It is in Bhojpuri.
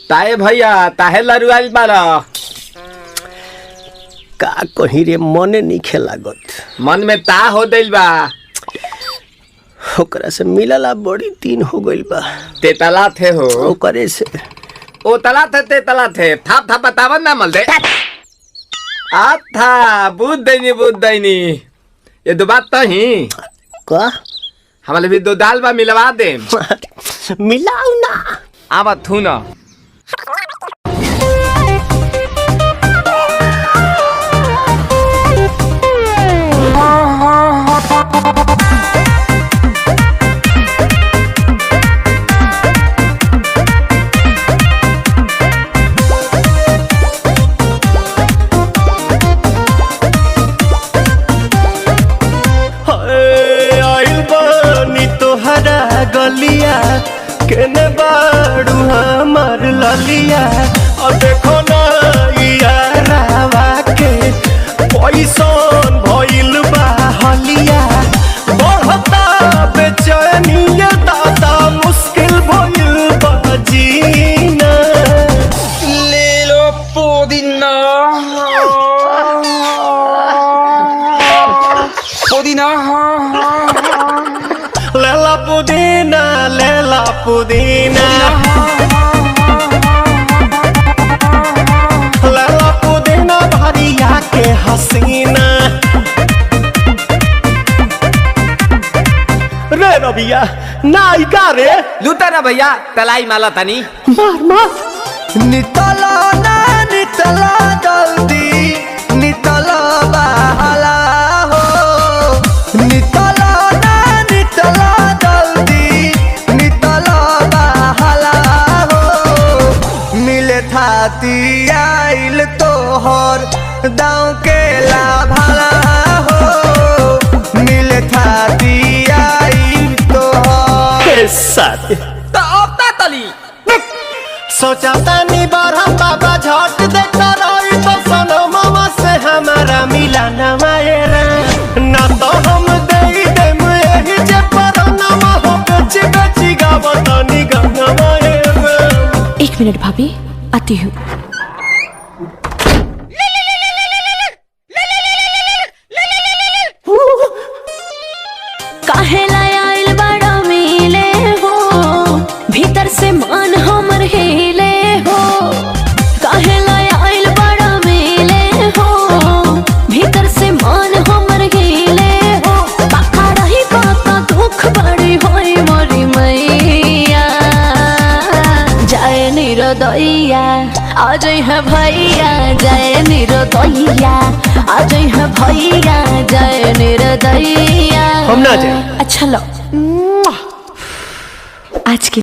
ताए भैया ताहे लरुआल बारा का कहीं रे मने नहीं लागत। मन में ता हो दिल बा ओकरा से मिलला बड़ी दिन हो गइल बा। ते तला थे हो ओकरे से ओ तला थे ते तला थे थाप थाप बतावन ना मल दे आ था बुद्ध दैनी ये दो बात तो ही का हमारे भी दो दाल बा मिलवा दे मिलाऊ ना आवा थू ना गलिया केने बाड़ू हमार ललिया और देखो ना यारावा के पैसन भइल बा हलिया बढ़ता बेचैनिया दादा मुश्किल भइल बा जीना ले लो पुदीना पुदीना लेला पुदीना लेला पुदीना भरिया के हसीना रे रबिया नायिका रे लूटा ना भैया तलाई माला तनी मार मार नितला ना नितला जल्दी नितला बहाला हो नितला ना नितला थाती आइल तोहर दाँव के लाभाला हो मिले थाती आइल तोहर साथी तो अपना तली सोचा तानी बारह बाबा झट देखता रही तो सनो मामा से हमारा मिला न मायरा ना तो हम दे देम यही जे पर नामा हो बेची बेची गावतानी गंगा मायरा। 1 मिनट भाभी आती हूँ। काहे लायल बड़ा मिले हो भीतर से मन हमर हिले हो काहे लायल बड़ा मिले हो भीतर से मन हमर हिले हो बाका रही बाका दुख बड़ी होई मोरी मैया जाए निरोदैया आज है भैया जय निरोदैया आज है भैया जय निरोदैया हम ना जाए। अच्छा लो आज की